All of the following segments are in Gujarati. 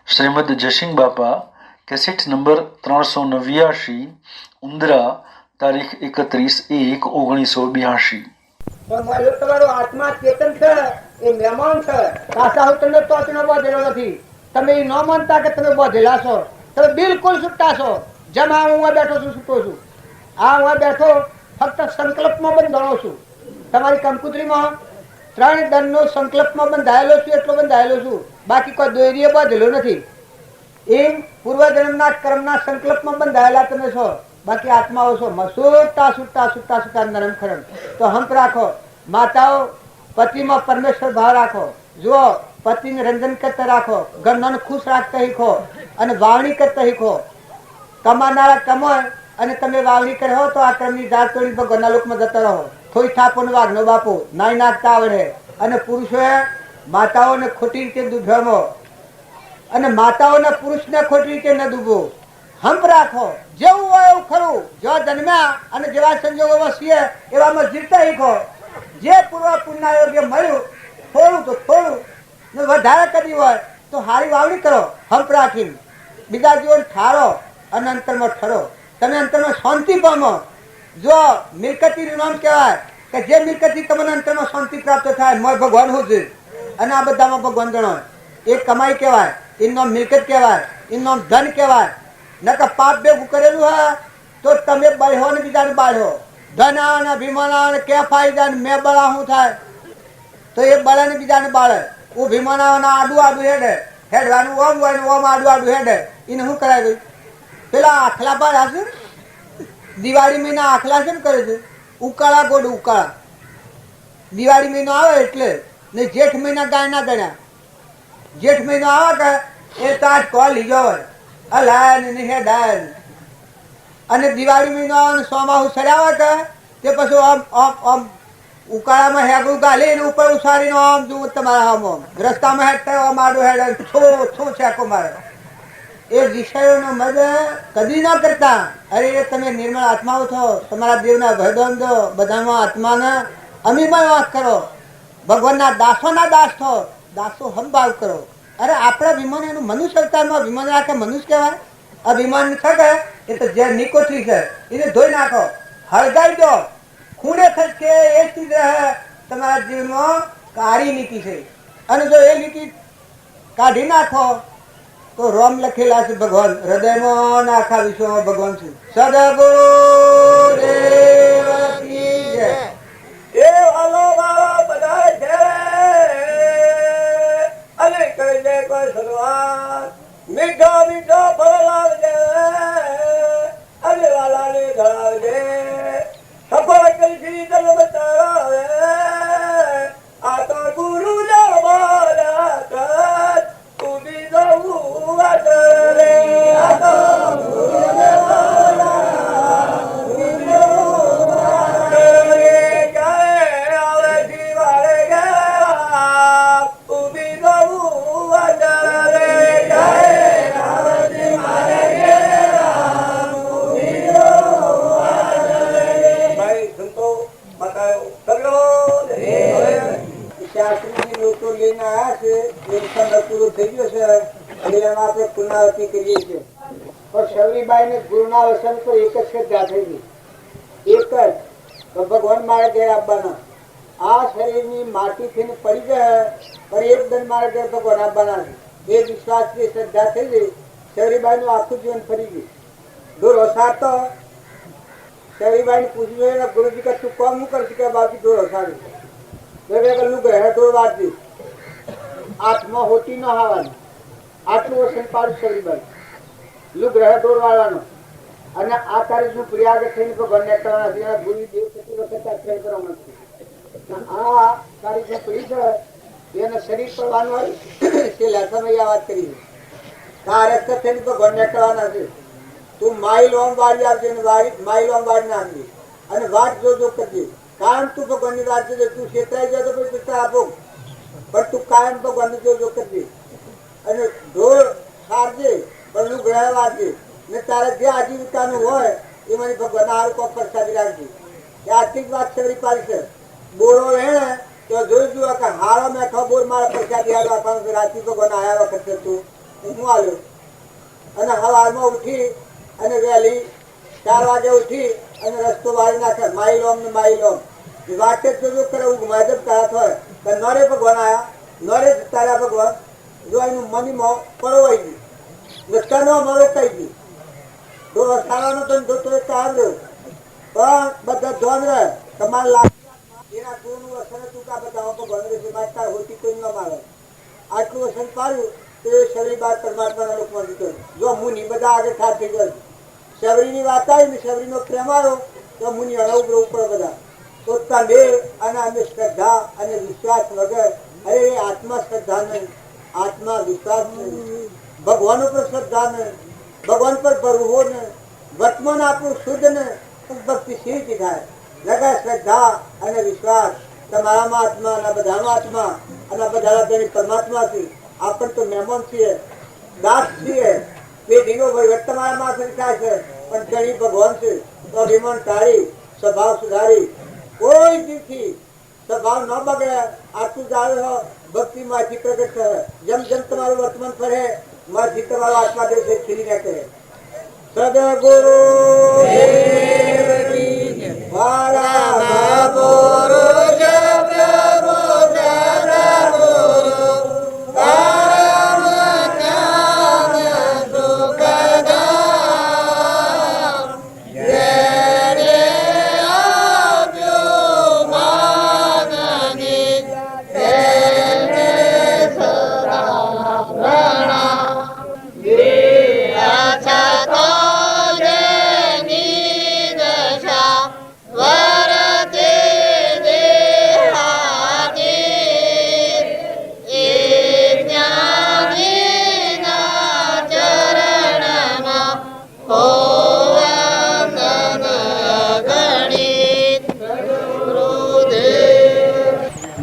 શ્રીમદ જયસિંહ બાપા કેસેટ નંબર 389 ઉંદરા તારીખ 31/1/1982। તમારો આત્મા ચેતન છે એ મહેમાન છે પાછા હું તમને ટોચનો બાંધેલો નથી તમે એ ન માનતા કે તમે બાંધેલા છો તમે બિલકુલ છૂટા છો જેમ આ હું બેઠો છું છૂટો છું આ હું બેઠો ફક્ત સંકલ્પમાં બંધાણો છું તમારી કંકુતરીમાં 3 દંડનો સંકલ્પમાં બંધાયેલો છું એટલો બંધાયેલો છું બાકી કોઈ દોરીએ બાંધેલો નથી એ પૂર્વજન્મના કર્મના સંકલ્પમાં બંધાયેલા તમે છો બાકી આત્માઓ છો છૂટા છૂટા છૂટા છૂટા નરમ ખરમ તો હંપ રાખો માતાઓ પતિમાં પરમેશ્વર ભાવ રાખો જુઓ પતિને રંજન કરતા રાખો ઘરનો ખુશ રાખતા શીખો અને વાવણી કરતા શીખો કમાનારા કમાય અને તમે વાવણી કરો તો આ કર્મની ઝાડ તોડી ભગવાનના લોકમાં જતા રહો થોડી થાપો વાઘનો બાપુ નાઈ નાખતા આવડે અને પુરુષોએ માતાઓને ખોટી રીતે દુભેમો અને માતાઓને પુરુષને ખોટી રીતે ન દુભો હંપ રાખો જેવું હોય એવું ખરું જો જન્મ્યા અને જેવા સંજોગોમાં છીએ એવામાં જીવતા શીખો જે પૂર્વ પુણ્ય યોગ્ય મળ્યું થોડું તો થોડું ને વધારે કરી હોય તો હારી વાવણી કરો હંપ રાખીને બીજા જીવન ઠારો અને અંતરમાં ઠરો તમે અંતરમાં શાંતિ પામો જો મિલકતીનું નામ કહેવાય કે જે મિલકતી તમને અંતરમાં શાંતિ પ્રાપ્ત થાય મોય ભગવાન હું છે અને આ બધામાં ભગવાન ગણો એ કમાઈ કહેવાય એનું નામ મિલકત કહેવાય એનું નામ ધન કહેવાય નકર પાપ ભેગું કરેલું હોય તો તમે બળ્યો ને બીજાને બાળ્યો ધના ને ભીમાના ને કે ફાયદા ને મેં બળા શું થાય તો એ બળે ને બીજાને બાળે હું ભીમાના આડું આડું હેડવાનું ઓમ હોય ને ઓમ આડું આડું હેડે એને શું કરાય ભાઈ પેલા આખલા પર હશે દિવાળી મહિના આખલા છે ને કરે છે ઉકાળા ગોડ ઉકાળા દિવાળી મહિનો આવે એટલે ને જેઠ મહિના ગાય ના ગણ્યા જેઠ મહિનો આવે કે એ તાજ કોલ લીધો હોય અલાય ને હેડાય અને દિવાળી મહિનો આવે ને સોમાહુ સર્યા કે તે પછી આમ આમ આમ ઉકાળામાં હેગું ગાલીને ઉપર ઉસારીને આમ જુઓ તમારા આમ આમ રસ્તામાં હેડતા આમ આડું હેડે છો છેકો મારે એ વિષયોનો મદ કદી ના કરતા અરે તમે નિર્મળ આત્માઓ છો તમારા દેવના ભયદંડ દો બધામાં આત્માને અમીમાં વાત કરો ભગવાનના દાસોના દાસ છો દાસો હમભાવ કરો અરે આપણા વિમાન એનું મનુષ્ય અવતારમાં વિમાન રાખે મનુષ્ય કહેવાય આ વિમાન છે કે એ તો જે નિકોત્રી છે એને ધોઈ નાખો હળગાઈ દો ખૂણે થશે એ ચીજ રહે તમારા જીવનમાં કાળી નીતિ છે અને જો એ નીતિ કાઢી નાખો તો રોમ લખેલા છે ભગવાન હૃદયમાં આખા વિશ્વમાં ભગવાન છે સદગુરુદેવ કી જય એ વાલો વાલો બધા છે અને કહી દે કોઈ શરૂઆત મીઠો મીઠો ફળલાલ દે અને વાલાને ધરાવજે સફળ કરી તને બતાવે આ તો ગુરુ જમાના કર ઉભી જવું વાટરે આ તો ગુરુ જમાના ઉભી જવું વાટરે ગાય આવે જીવારે ગયા ઉભી જવું વાટરે ગાય આવે જીવારે ગયા ઉભી જવું વાટરે ભાઈ સંતો બતાયો સગળો શાસ્ત્રીજી લોકો લઈને આવ્યા છે એ સમય પૂરો થઈ ગયો છે એટલે એમાં આપણે પુનરાવૃત્તિ કરીએ છીએ પણ શબરીબાઈ ને ગુરુના વસન પર એક જ શ્રદ્ધા થઈ ગઈ એક જ ભગવાન મારે ઘેર આપવાના આ શરીરની માટીથી પડી જાય પણ એક દંડ મારે ઘેર ભગવાન આપવાના એ વિશ્વાસની શ્રદ્ધા થઈ ગઈ શબરીબાઈ નું આખું જીવન ફરી ગયું દૂર હોસાતો શબરીબાઈ ને પૂછ્યું ગુરુજી કે તું કોમ શું કરશે કે બાકી દૂર હોસાડું આત્મા હોતી ન આવવાનું આટલું વસન પાડું શબરીબાઈ લુગ્રહ દોર વાળવાનો અને આ તારીખનું પ્રયાગ થઈને ભગવાન કરવાના ગુરુ દેવ થતી વખત આખ્યાન કરવાનું આ તારીખનું પ્રિય છે એને શરીર પડવાનું હોય તે લેખામાં વાત કરી આ રસ્તે થઈને ભગવાન કરવાના છે તું માઇલ ઓમ વાળી આવજે માઇલ ઓમ વાળી નાખજે અને વાત જો કરજે કાયમ તું ભગવાનની વાત છે તું છેતરાઈ જાય તો પછી પૈસા આપો પણ તું કાયમ ભગવાનની જો કરજે અને ઢોળ સારજે પણ નું ગ્રહ વાંચે ને તારે જે આજીવિકાનું હોય એ મને ભગવાન હારું કોક પ્રસાદી રાખજે એ આર્થિક વાત છેવડી પાડી છે બોરો એને તો જોઈ જુઓ કે હારો મેઠો બોર મારા પ્રસાદી હારું આપવાનું રાતી ભગવાન આવ્યા વખતે તું હું આવ્યો અને સવારમાં ઉઠી અને વહેલી 4 વાગે ઉઠી અને રસ્તો વાળી નાખે માઇલોમ ને માઇલોમ વાતે જ કરે ઊંઘમાં જ તારા હોય તો નરે ભગવાન આવ્યા નરે તારા ભગવાન જો એનું મનીમાં પરોવાઈ ગયું રસ્તાનો મારો કઈ ગયું જો રસ્તાનો તો જોતો આવ્યો પણ બધા ધોન રહે તમારે લાગે એના ગુરુનું વસન હતું કે બધા ભગવાન રહેશે બાદ હોતી કોઈ ન મારે આટલું વસન પાડ્યું તો એ શબરી બાદ પરમાત્માના લોકમાં દીધો જો મુનિ બધા આગળ થાર થઈ ગયો શબરીની વાત આવી ને શબરીનો પ્રેમ આવ્યો તો મુનિ હળવ ઉપર બધા તો તમે અને અમે શ્રદ્ધા અને વિશ્વાસ વગર અરે આત્મા શ્રદ્ધા નહીં આત્મા વિશ્વાસ નહીં ભગવાન ઉપર શ્રદ્ધા નહીં ભગવાન પર ભરવો ને વર્તમાન આપણું શુદ્ધ ને ભક્તિ સીધી થાય લગા શ્રદ્ધા અને વિશ્વાસ તમારામાં આત્મા અને બધામાં આત્મા અને બધા તેની પરમાત્મા છે આપણ તો મહેમાન છીએ દાસ છીએ પેઢીનો વહીવટ તમારા માથે થાય છે પણ ઘણી ભગવાન છે તો અભિમાન ટાળી સ્વભાવ સુધારી કોઈ દીથી સ્વભાવ ન બગડે આટલું જાળે હો ભક્તિ માંથી પ્રગટ થાય જેમ જેમ તમારું વર્તમાન ફરે માંથી તમારો આત્મા દેશે ખીલી નાખે સદગુરુ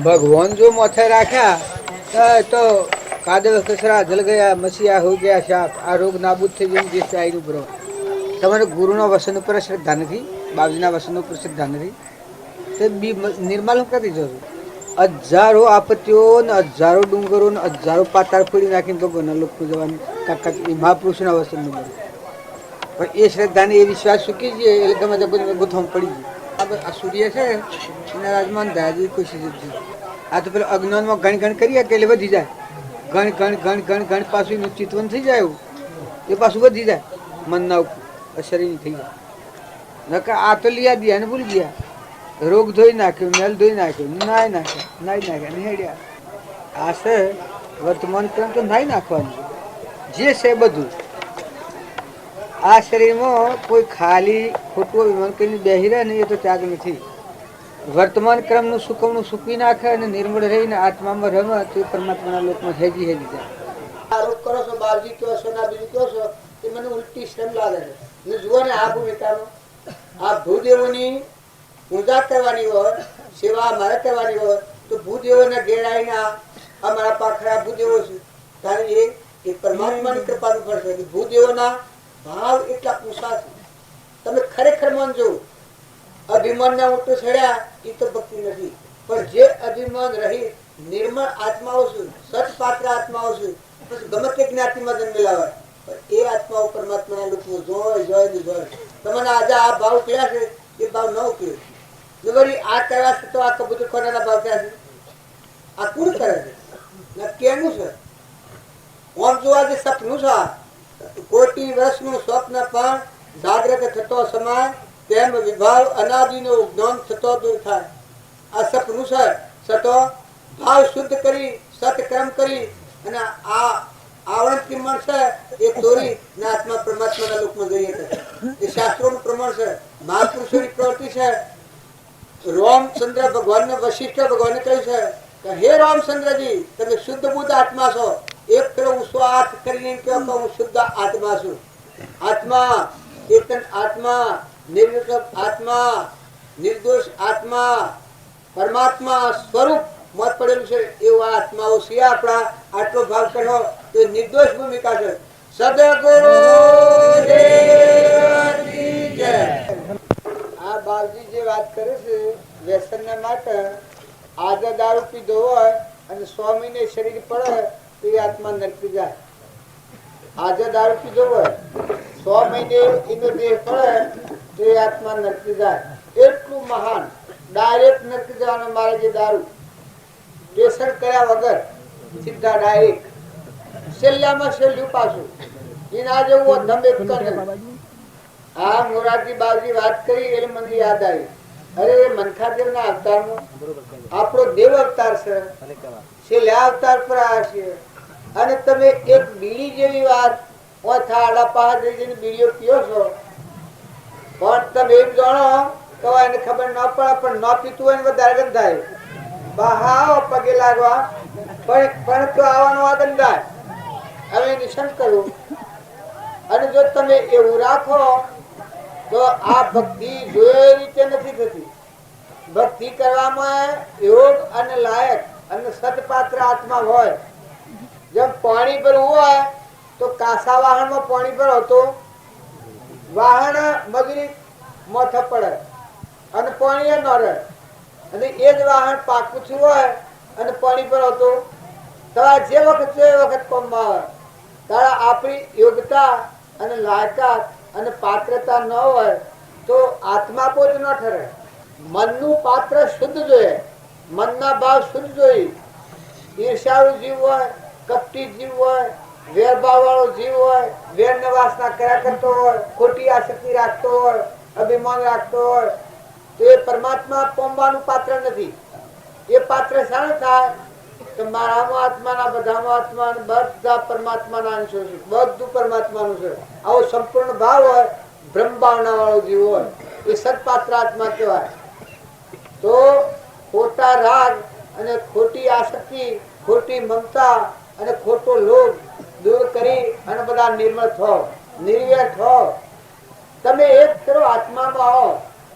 भगवान जो माथे रखा तो कादव कचरा जल गया मसीहा हो गया साफ आ रोग नाबूद थे जेम देश आई बरो तमने गुरुना वसन पर श्रद्धा नहीं बाबूजीना वसन पर श्रद्धा नहीं तो बी निर्मल कर दीजो हजारों आपत्तियों ने हजारों डूंगरों ने हजारों पाताळ फोड़ी नाखी भगवान लोग पूजवान काका महापुरुषना वसन नहीं पर ये श्रद्धा ने ये विश्वास चूकी है એટલે ગમે તે બધું ગુથમ પડી ગઈ આ સૂર્ય છે અને રાજમાન દાદી કોશિશ છે આ તો પેલો અજ્ઞાનમાં ગણ ગણ કરીએ કે એટલે વધી જાય ગણ ગણ ગણ ગણ ગણ પાછું એનું ચિતવન થઈ જાય એવું એ પાછું વધી જાય મનના અસરી થઈ જાય નકર આ તો લીયા દિયા ને ભૂલી ગયા રોગ ધોઈ નાખ્યો મેલ ધોઈ નાખ્યો નાઈ નાખ્યા અને હેડ્યા આ છે વર્તમાન ક્રમ તો નાઈ નાખવાનું જે છે બધું આ શરીરમાં કોઈ ખાલી ખોટું વિમાન કરીને બેહી રહે ને એ તો ત્યાગ નથી વર્તમાન ક્રમનું સુકવણું સૂકવી નાખે અને નિર્મળ રહીને આત્મામાં રમે તો એ પરમાત્માના લોકમાં હેજી જાય આરોપ કરો છો બારજી કયો છો ના બીજું કયો છો એ મને ઉલટી શ્રમ લાગે છે ને જુઓ ને આ ભૂમિકાનો આ ભૂદેવોની પૂજા કરવાની હોય સેવા અમારે કરવાની હોય તો ભૂદેવોને ઘેરાઈને અમારા પાખરા ભૂદેવો છે ત્યારે એ પરમાત્માની કૃપાનું ફળ છે ભૂદેવોના ભાવ એટલા ઊંચા છે તમે ખરેખર માનજો અભિમાનના ઊંટો છડ્યા એ તો ભક્તિ નથી પણ જે અભિમાન રહી નિર્મળ આત્માઓ છે સત્પાત્ર આત્માઓ છે પછી ગમે તે જ્ઞાતિમાં જન્મેલા હોય પણ એ આત્માઓ પરમાત્માના લોકમાં જોય તમને આજે આ ભાવ ક્યાં છે એ ભાવ ન ઉકેલ્યો વળી આ કરવા છે તો આ કબૂતર ખોરાના ભાવ ક્યાં છે આ કોણ કરે છે કેનું છે આમ જોવા જે સપનું છે કોટી વર્ષનું સ્વપ્ન પણ જાગ્રત થતો સમય તેમ વિભાવ અનાદિનો જ્ઞાન થતો દૂર થાય આ સપનું છે સતો ભાવ શુદ્ધ કરી સત્કર્મ કરી અને આ આવરણ કિંમત છે એ તોરી ને આત્મા પરમાત્માના લોકમાં જઈએ છે એ શાસ્ત્રોનું પ્રમાણ છે મહાપુરુષોની પ્રવૃત્તિ છે રામચંદ્ર ભગવાનને વશિષ્ઠ ભગવાને કહ્યું છે કે હે રામચંદ્રજી તમે શુદ્ધ બુદ્ધ આત્મા છો એક પેલો ઊંચો હાથ કરીને કહો કે હું શુદ્ધ આત્મા છું આત્મા ચેતન આત્મા નિર્વિકલ્પ આત્મા નિર્દોષ આત્મા પરમાત્મા સ્વરૂપ મત પડેલું છે એવા આત્માઓ છે આપણા આટલો ભાવ કરો તો નિર્દોષ ભૂમિકા છે સદગુરુ દેવજી જય આ બાલજી જે વાત કરે છે વ્યસનના માટે આજે દારૂ પીધો હોય અને સ્વામીને શરીર પડે તો એ આત્મા નરકી જાય આજે દારૂ પીધો હોય 100 મહિને એનો દેહ પડે તો એ આત્મા નરકી જાય. એટલું મહાન ડાયરેક્ટ નરકી જવાનો મારે જે દારૂ ટેસ્ટ કર્યા વગર સીધા ડાયરેક્ટ છેલ્લામાં છેલ્લું પાછું એના જેવું ધમ એક નહીં. હા મોરારજી બાવજી વાત કરી એટલે મને યાદ આવી. અરે મનખાદેવ ના અવતારમાં આપણો દેવ અવતાર છે, છેલ્લા અવતાર પર આવ્યા છીએ અને તમે એક બીડી જેવી વાત આડા પહાડ જઈને બીડીઓ પીઓ છો, પણ તમે એમ જાણો તો એને ખબર ન પડે, પણ ન પીતું હોય વધારે ગંધાય. બહાવ પગે લાગવા પણ તો આવવાનો આ ગંધાય. હવે નિશંક કરું અને જો તમે એવું રાખો તો આ ભક્તિ જોઈ રીતે નથી થતી. ભક્તિ કરવામાં યોગ અને લાયક અને સતપાત્ર આત્મા હોય. જેમ પાણી ભરવું હોય તો કાસા વાહનમાં પાણી ભરો તો વાહન મગરી મોથે પડે અને પાણી ન રહે, અને એ જ વાહન પાકું થયું હોય અને પાણી ભરો તો તમારે જે વખત એ વખત કોમમાં આવે. તારા આપણી યોગ્યતા અને લાયકાત અને પાત્રતા ન હોય તો આત્મા પોત ન ઠરે. મનનું પાત્ર શુદ્ધ જોઈએ, મનના ભાવ શુદ્ધ જોઈએ. ઈર્ષાળુ જીવ હોય, કપટી જીવ હોય, વેરભાવ વાળો જીવ હોય, વેર ને વાસના કર્યા કરતો હોય, ખોટી આસક્તિ રાખતો હોય, અભિમાન રાખતો હોય તો એ પરમાત્મા પામવાનું પાત્ર નથી. એ પાત્ર શાનું થાય કે મારામાં આત્માના બધામાં આત્મા બધા પરમાત્માના અંશો છે, બધું પરમાત્માનું છે. આવો સંપૂર્ણ ભાવ હોય, બ્રહ્મ ભાવના વાળો જીવ હોય એ સત્પાત્ર આત્મા કહેવાય. તો ખોટા રાગ અને ખોટી આસક્તિ, ખોટી મમતા અને ખોટો લોભ દૂર કરી અને બધા નિર્મળ થો, નિર્વેર થો. તમે એક કરો આત્મામાં આવો.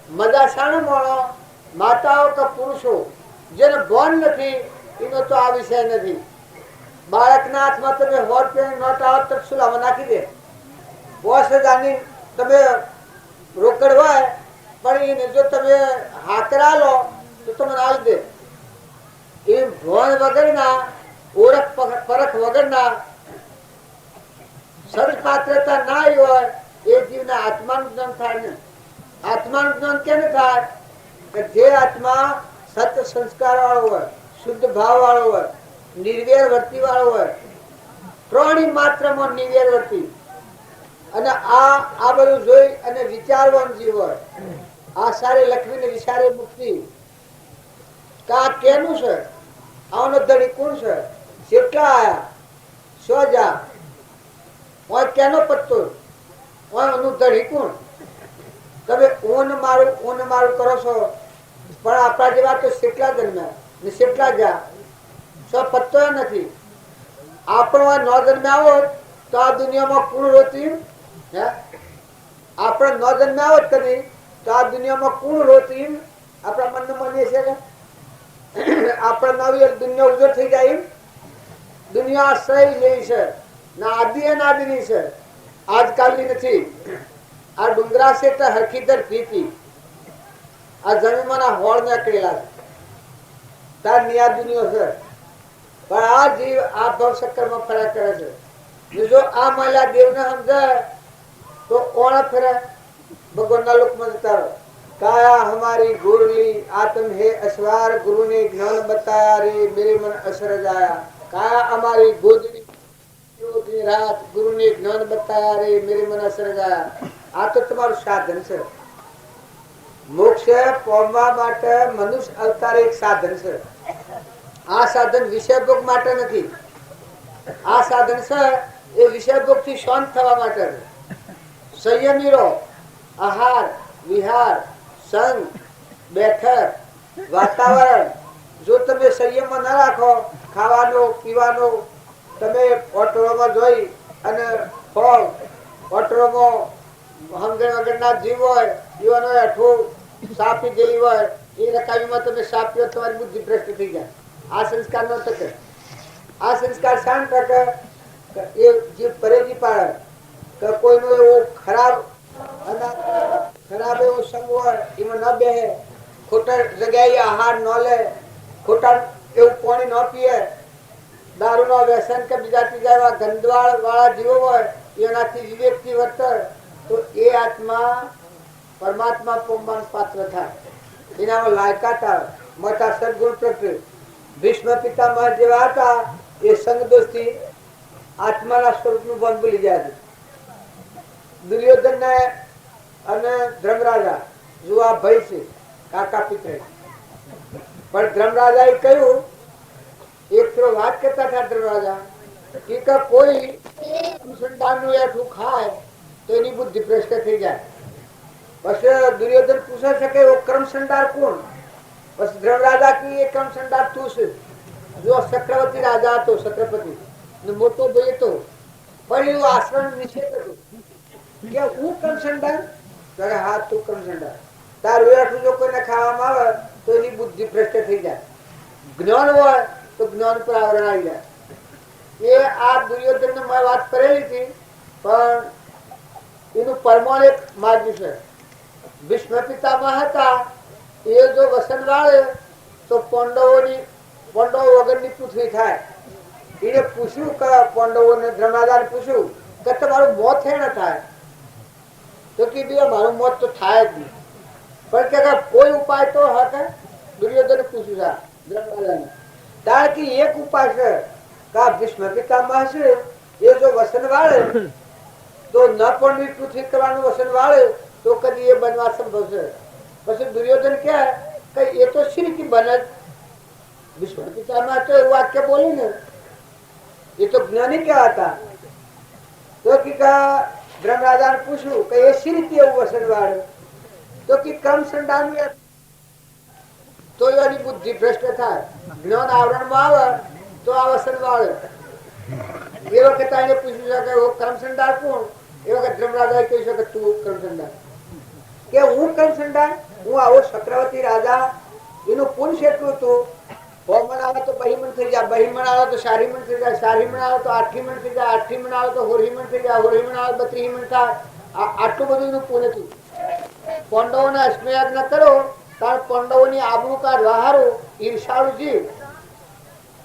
મજા શાનો માણો? માતાઓ કે પુરુષો જેને ભાન નથી એનો તો આ વિષય નથી. બાળકના હાથમાં તમે 100 રૂપિયાની નોટ આવો તો સુલામાં નાખી દે. 50,000ની તમે રોકડ હોય પણ એને જો તમે હાકરા લો તો તમને આલ દે. એ ભાન વગરના, ઓળખ પરખ વગરના, સદપાત્રતા ના હોય એ જીવના આત્માનું જ્ઞાન થાય ને. આત્માનું જ્ઞાન કેને થાય કે જે આત્મા સત સંસ્કાર વાળો હોય, શુદ્ધ ભાવ વાળો હોય, નિર્વેર વર્તી વાળો હોય, પ્રાણી માત્રમાં નિર્વેર વર્તી અને આ બધું જોઈ અને વિચારવાન જીવ હોય. આ સારે લખવીને વિચારે મુક્તિ કા કેનું છે, આવનો ધણી કોણ છે, કેટલા આયા, શો જા ઓય કેનો પત્તો, ઓય નું ધણી કોણ. તમે ઓન મારું કરો છો પણ આપણા જેવા તો કેટલા જન્મ્યા ને કેટલા જા, સો પત્તો નથી. આપણો ન જન્મ્યા આવો તો આ દુનિયામાં કોણ રોતી હે? આપણે ન જન્મ્યા આવો કદી તો આ દુનિયામાં કોણ રોતી? આપણા મનને માનીએ છે કે આપણે નવી દુનિયા ઉજળ થઈ જાય. દુનિયા સહી જેવી છે ના આદિ અનાદિની છે, આજકાલની નથી. આ ડુંગરા છે તો હરખીદર પ્રીતિ આ જમીનમાંના હોળ નીકળેલા છે તાર નિયા દુનિયા છે. પણ આ જીવ આ ભવ ચક્કરમાં ફર્યા કરે છે. જો આ મહિલા દેવને સમજે તો કોણ ફરે? ભગવાનના લોકમાં જતા રહો. काया हमारी गुरली आत्म है असवार, गुरु ने ज्ञान बताया रे मेरे मन असर जाया. काया हमारी गोदड़ी रात, गुरु ने ज्ञान बताया रे मेरे मन असर जाया. આ તો તમારું સાધન છે. મોક્ષ પામવા માટે મનુષ્ય અવતાર એક સાધન છે. આ સાધન વિષયભોગ માટે નથી. આ સાધન છે એ વિષયભોગ થી શાંત થવા માટે. સંયમી રહો. આહાર, વિહાર, સંગ, બેઠક, વાતાવરણ જો તમે સંયમમાં ના રાખો, ખાવાનો પીવાનો તમે ઓટોમાં જોઈ અને ફળ ઓટોમાં હંગર વગરના જીવ હોય, જીવનો હેઠું સાપી ગયેલી હોય એ રકાબીમાં તમે સાપ્યો તમારી બુદ્ધિ ભ્રષ્ટ થઈ જાય. આ સંસ્કાર નો ટકે. આ સંસ્કાર શાંત ટકે એ જીવ પરેજી પાડે કે કોઈનો એવો ખરાબ એવો સંગ હોય એમાં ન બેહે, ખોટા જગ્યાએ આહાર ન લે, ખોટા એવું પાણી ન પીએ, દારૂનો વ્યસન કે બીજા ત્રીજા એવા ગંદવાળ વાળા જીવો હોય એનાથી વિવેકથી વર્તે તો એ આત્મા પરમાત્મા પોમન પાત્ર થાય, એનામાં લાયકાત આવે, મોટા સદગુણ પ્રગટે. ભીષ્મ પિતામહ જેવા હતા એ સંગ દોસ્તી આત્માના સ્વરૂપનું ભાન ભૂલી ગયા છે. દુર્યોધન ને અને ધર્મરાજા જુવા ભય છે, કાકા પિત્ર. પણ ધર્મરાજા એ કહ્યું, એક તો વાત કરતા હતા ધર્મરાજા કે કોઈ સંતાનનું એઠું ખાય તો એની બુદ્ધિ ભ્રષ્ટ થઈ જાય. પછી દુર્યોધન પૂછે છે કે ક્રમ સંદાર કોણ? પછી ધર્મરાજા કી એ ક્રમ સંદાર તું છે. જો ચક્રવર્તી રાજા હતો, છત્રપતિ મોટો ભાઈ હતો, પણ એવું આશ્રમ નિષેધ હતું કે હું ક્રમ સંદાર, હા તું ક્રમ સંદાર. તારું એઠું જો કોઈને ખાવામાં આવે તો એની બુદ્ધિ ભ્રષ્ટ થઈ જાય. જ્ઞાન હોય તો જ્ઞાન પર આવરણ આવી જાય. એ આ દુર્યોધન ને મેં વાત કરેલી હતી, પણ એનું પરમાણ એક માગ્યું છે. ભીષ્મ પિતામહ હતા એ જો વસન વાળે તો પાંડવો વગરની પૃથ્વી થાય. એને પૂછ્યું કે પાંડવોને ધર્મરાજાને પૂછ્યું કે તમારું મોત છે ને થાય? તો કીધું મારું મોત તો થાય જ નહીં. પણ કે કોઈ ઉપાય તો હકે? દુર્યોધન પૂછ્યું છે ધર્મરાજાને. કારણ કે એક ઉપાય છે કે ભીષ્મ પિતામહ છે એ જો વસન વાળે તો ન પણ પૃથ્વી કરવાનું વસન વાળે તો કદી એ બનવા સંભવ છે. પછી દુર્યોધન કહે કે એ તો શ્રી કી બને. ભીષ્મ પિતામહ તો એવું વાક્ય બોલી ને, એ તો જ્ઞાની ક્યાં હતા? તો કે ધર્મરાજાને પૂછ્યું કે એ શ્રી રીતે એવું વસન વાળે? તો કે ક્રમ સંદાન તો એની બુદ્ધિ ભ્રષ્ટ થાય. જ્ઞાન આવરણમાં આવે તો આ વસન વાળે. એ વખતે એને પૂછ્યું છે કે ક્રમ સંદાર કોણ? એ વખત ધર્મરાજા કહી શકે તું ક્રમ સંદાર. કે હું ક્રમ સંદાર? હું આવો ચક્રવર્તી રાજા, એનું પુરુષ એટલું હતું. હોમણ આવે તો બહીમણ થઈ જાય, બહીમણ આવે તો સારીમણ થઈ જાય, સારીમણ આવે તો આઠીમણ થઈ જાય, આઠીમણ આવે તો હોરીમણ થઈ જાય, હોરીમણ આવે તો બત્રીમણ થાય. આટલું બધું એનું પુણ્ય હતું. પાંડવોને અશ્વયાગ ન કરો કારણ પાંડવોની આબરૂ કાઢવા હારું ઈર્ષાળુ જીવ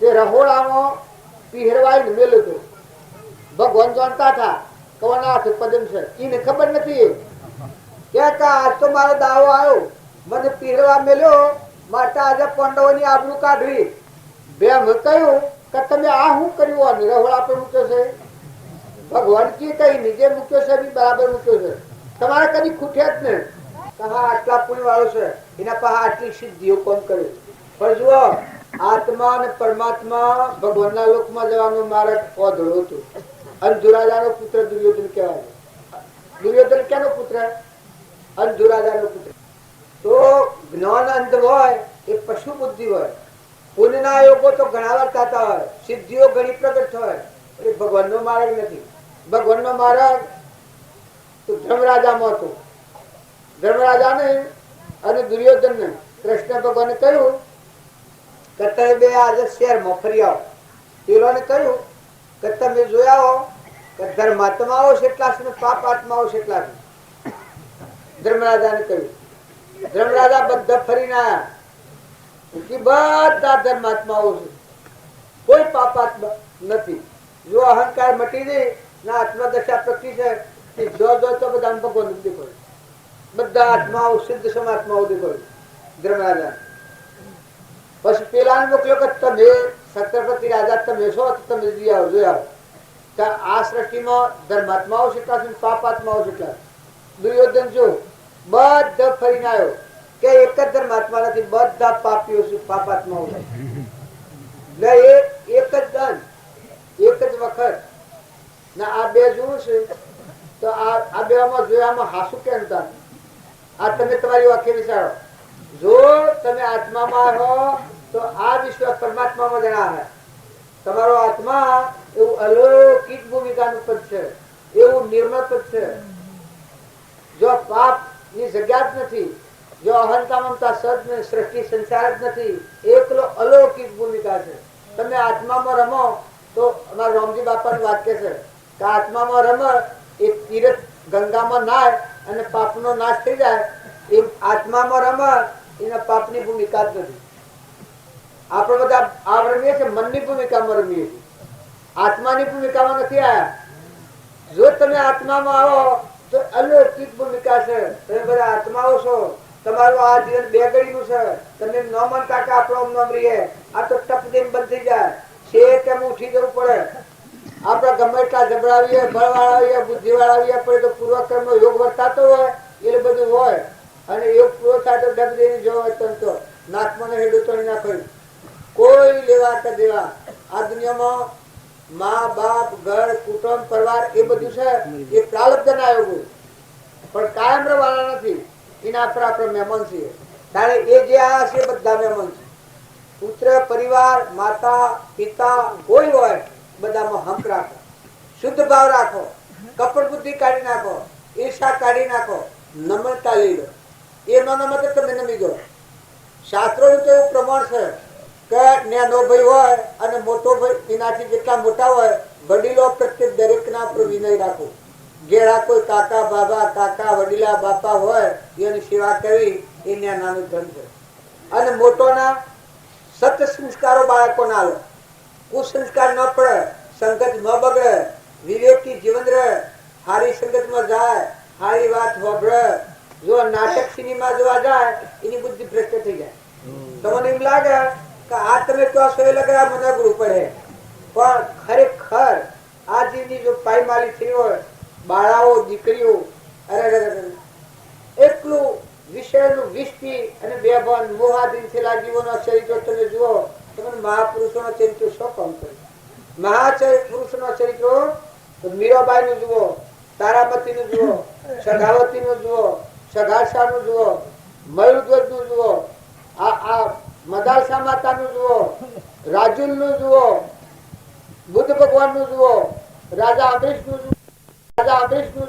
તે રહોડામાં પીહરવાઈ મેલું હતું. ભગવાન જાણતા હતા કોના હાથે પદમ છે, એને ખબર નથી કે આજ તો મારો દાવો આવ્યો, મને પીહરવા મેલ્યો માટે આજે પાંડવોની આબરૂ કાઢવી. બે કહ્યું કે તમે આ શું કર્યું? રહોડા પર મૂક્યો છે. ભગવાન કી કઈ નીચે મૂક્યો છે બરાબર મૂક્યો છે, તમારે કદી ખૂટ્યા જ નહીં. આટલા પુણ્ય વાળો છે, એના પાસે આટલી સિદ્ધિઓ કોમ કરે. પણ જુઓ, આત્મા અને પરમાત્મા ભગવાનના લોકમાં જવાનો માર્ગ ઓધળો હતો. અંધુરાજાનો પુત્ર દુર્યોધન કહેવાય. દુર્યોધન કેનો પુત્ર? અંધુરાજાનો પુત્ર. તો જ્ઞાન અંધ હોય એ પશુ બુદ્ધિ હોય. પુણ્યના યોગો તો ઘણા વાર થતા હોય, સિદ્ધિઓ ઘણી પ્રગટ હોય, એ ભગવાનનો માર્ગ નથી. ભગવાનનો માર્ગ તો ધર્મરાજામાં હતો. ધર્મરાજાને અને દુર્યોધનને કૃષ્ણ ભગવાને કહ્યું કે તમે બે આજે શહેરમાં ફરી આવો. પેલોને કહ્યું કે તમે જોયા હો કે ધર્માત્માઓ કેટલા છે ને પાપ આત્માઓ કેટલા છે. ધર્મરાજાને કહ્યું. ધર્મરાજા બધા ફરીને આવ્યા. બધા ધર્માત્માઓ છે, કોઈ પાપાત્મા નથી. જો અહંકાર મટી જાય ના આત્મદશા પ્રગટી છે, જો તો બધા ભગવાન દેખાય. બધા આત્માઓ સિદ્ધ સમાત્માઓ દેખાય ધર્મરાજા. પછી પેલા મોકલ્યો કે તમે છત્રપતિ રાજા તમે છો, તમે જોઈ આવો. આ સૃષ્ટિમાં ધર્માત્માઓ કેટલા છે, પાપાત્માઓ કેટલા? દુર્યોધન જો બધા ફરીને આવ્યો કે એક જ ધર્માત્મા નથી, બધા પાપીઓ છે, પાપાત્માઓ છે. એક જ દંડ, એક જ વખત ના આ બે જોવું છે તો આ બે જોયામાં હાસુ કેમ હતા? આ તમે તમારી વાક્ય વિચારો. જો તમે આત્મામાં હો તો આ વિશ્વ પરમાત્મામાં જણાવે. તમારો આત્મા એવું અલૌકિક ભૂમિકાનું પદ છે, એવું નિર્મળ પદ છે. જો પાપ ની જગ્યા જ નથી, જો અહંતા મમતા સદ સૃષ્ટિ સંસાર જ નથી, એકલો અલૌકિક ભૂમિકા છે. તમે આત્મામાં રમો તો અમારા રામજી બાપાનું વાક્ય છે કે આત્મામાં રમ એ તીર્થ ગંગામાં નાય અને પાપનો નાશ થઈ જાય. એ આત્મામાં રમ એના પાપની ભૂમિકા જ નથી. આપણે બધા આ રમીએ છીએ મનની ભૂમિકામાં રમીએ છીએ. આત્માની ભૂમિકામાં નથી આવ્યા. જો તમે આત્મામાં આવો તો અલૌકિક ભૂમિકા છે. તમે બધા આત્માઓ છો. તમારું આ જીવન બે ઘડીનું છે. તમે ન માનતા કે આપણો નામ રહીએ, આ તો ટપ દઈને બંધ થઈ જાય છે. તેમ ઉઠી જવું પડે. આપડા ગમે એટલા જબડાવીએ, બળવાળા આવીએ, બુદ્ધિવાળા આવીએ, પણ તો પૂર્વકર્મ યોગ વર્તાતો હોય એટલે બધું હોય. અને યોગ પૂરો થાય તો ડબ દઈને જો તો નાકમાં હેડું તોડી નાખ્યું. કોઈ લેવા કે દેવા આ દુનિયામાં મા બાપ ઘર કુટુંબ પરિવાર એ બધું છે એ પ્રારબ્ધના યોગો, પણ કાયમ રહેવાના નથી. એના પર આપણે મહેમાન છીએ. ત્યારે એ જે આ છે બધા મહેમાન છે. પુત્ર પરિવાર માતા પિતા કોઈ હોય બધામાં હક રાખો, શુદ્ધ ભાવ રાખો, કપટ બુદ્ધિ કાઢી નાખો, ઈર્ષા કાઢી નાખો, નમ્રતા લઈ લો. એ ન નમ્ર તો તમે નમી દો. શાસ્ત્રોનું તો એવું પ્રમાણ છે કે નાનો ભાઈ હોય અને મોટો ભાઈ એનાથી જેટલા મોટા હોય વડીલો પ્રત્યે દરેકના પર વિનય રાખો. ઘેરા કોઈ કાકા બાબા કાકા વડીલા બાપા હોય એની સેવા કરવી એ નાનું ધન છે. અને મોટોના સત્ય સંસ્કારો બાળકોને આલો. કુસંસ્કાર ન પડે, સંગત ન બગડે, વિવેકથી જીવન રહે, સારી સંગતમાં જાય, સારી વાત હોભળે. જો નાટક સિનેમા જોવા જાય એની બુદ્ધિ ભ્રષ્ટ થઈ જાય. તમને એમ લાગે કે આ તમે તો સોય લગે મને અઘરું પડે, પણ ખરેખર આ જીવની જો પાયમાલી થઈ હોય બાળાઓ દીકરીઓ અરે એટલું વિષયનું વિષથી અને બેભાન મોહાધીન થયેલા જીવોના ચરિત્રો તમે જુઓ. તમે મહાપુરુષોના ચરિત્રો શું કામ કરે? મહાપુરુષોના ચરિત્રો મીરાબાઈ નું જુઓ, તારામતી નું જુઓ, સગાવતી નું જુઓ, સગાસા નું જુઓ, મયુરધ્વજ નું જુઓ, આ મદાલસા માતા નું જુઓ, રાજુલ નું જુઓ, બુદ્ધ ભગવાન નું જુઓ, રાજા અમરીશ નું જુઓ, રાજા અમરીશ નું